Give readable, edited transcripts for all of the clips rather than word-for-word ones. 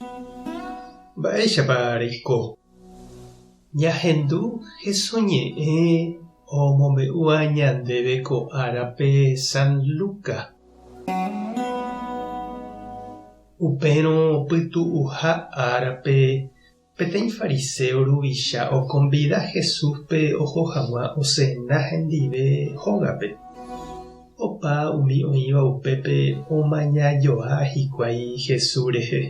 Mba'éichapa reiko. Ñahendu hesoñe'ẽ omombe'úva ñandéve ko árape San Lucas. Upérõ pytu'uha árape peteĩ fariseo ruvicha okonvida Jesúspe oho hag̃ua osẽna hendive hógape. Opa umi oĩva upépe omañajoa hikuái Jesús rehe.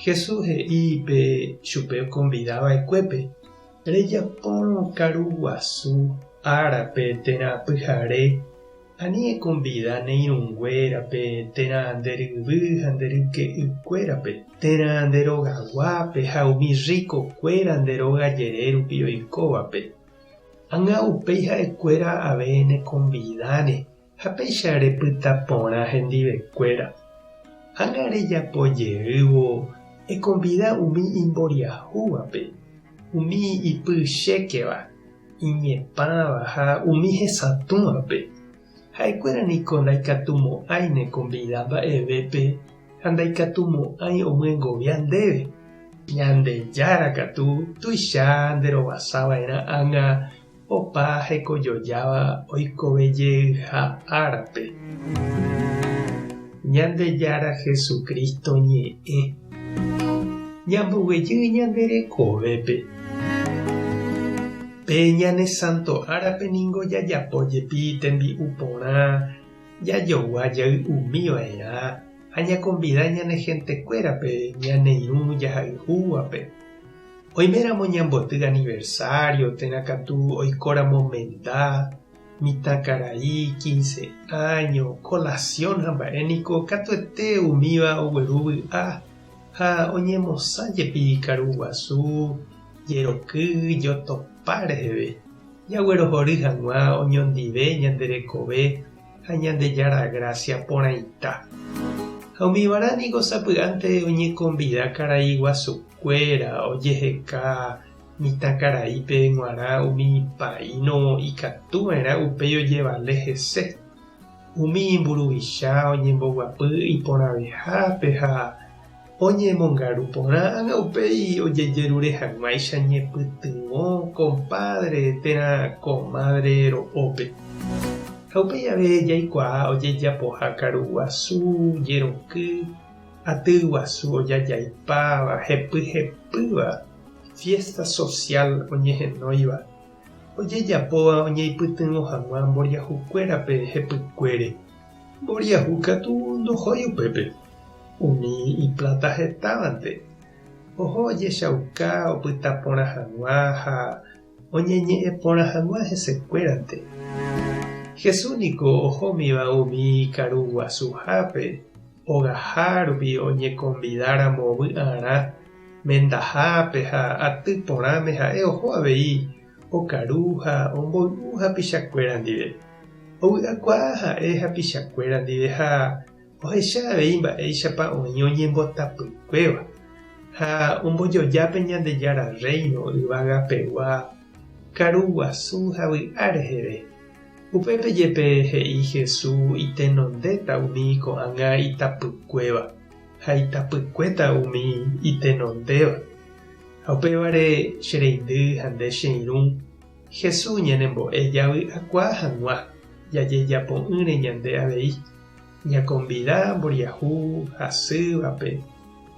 Jesús he'ípe chupe okonvidava'ekuépe rejapórõ karu guasu árape térã pyhare ani ekonvida neirũnguérape térã nderyvy ha nderyke'ykuérape térã nderogaguápe ha umi rikokuéra nderogajere rupi oikóvape. Ág̃a upéi ha'ekuéra ave nekonvidáne ha péicha repyta porã hendivekuéra. Ág̃a rejapojeývo ekonvida umi imboriahúvape, umi ipychékeva, iñepãva ha umi hesatũvape. Ha'ekuéra niko ndaikatumo'ãi nekonvida mba'evépe ha ndaikatumo'ãi omyengovia ndéve. Ñandejára katu tuicha nderovasava'erã ág̃a opa hekojojáva oikovejeyha árape. Ñandejára Jesucristo ñe'ẽ ñamboguejy ñanderekovépe. Pe ñane santo árape ningo jajapojepi tembi'u porã jajogua jay umíva'erã ha ñakonvida ñane hentekuérape ñaneirũ jahayhúvape. Oiméramo ñamboty aniversario térã katu oikóramo menda, mitãkarai, 15 años, colación ha mba'éniko katuete umíva ogueruvy'a ha oñemosãjepi karu guasu jeroky jotopa reheve jaguerohory hag̃ua oñondive ñanderekove ha Ñandejára Gracia porãita. Ha umívara niko sapy'ánte oñekonvida karai guasukuéra ojeheka mitãkaraípe g̃uarã umi paíno ikatuva'erã upéi ojevale hese. Umi mburuvicha oñemboguapy iporãvehápe ha oñemongaru porã ág̃a upéi ojejerure hag̃uáicha ñepytyvõ compadre térã comadre ro'ópe. Ha upéi ave jaikuaa ojejapoha karu guasu jeroky aty guasu ojajaipáva hepyhepýva fiesta social oñehenóiva ojejapóva oñeipytyvõ hag̃ua mboriahukuérape hepykuére. Mboriahu katu ndohói upépe umi iplata hetávante. Oho ojechauka opyta porã hag̃ua ha oñeñe'ẽ porã hag̃ua hesekuérante. Jesús niko ohómiva umi karu guasuhápe ogaha rupi oñekonvidáramo vy'arã mendahápe ha aty porãme ha'e oho avei okaru ha omboy'u hapichakuéra ndive. Ovy'akuaa ha'e hapichakuéra ndive ha ohecha avei mba'éichapa oĩ oñembotapykuéva ha ombojojápe Ñandejára Reino yvagapegua karu guasu ha vy'a reheve. Upépe jepe he'i Jesús itenondéta umi ko'ág̃a itapykuéva ha itapykuéta umi itenondéva. Ha upévare che reindy ha nde che irũ Jesús ñanembo'e javy'akuaa hag̃ua jajejapo'ỹre ñande avei ñakonvida mboriahu hasývape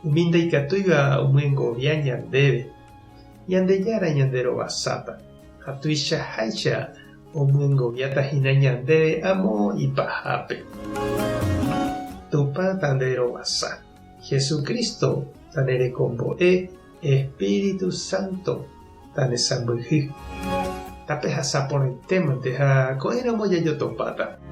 umi ndaikatúiva omyengovia ñandéve. Ñandejára ñanderovasáta ha tuichaháicha omyengoviatahína ñandéve amo ipahápe. Tupa tanderovasa. Jesucristo tanerekombo'e Espíritu Santo tanesãmbyhy. Tape hasapórõitémante ha ko'ẽramo jajotopáta.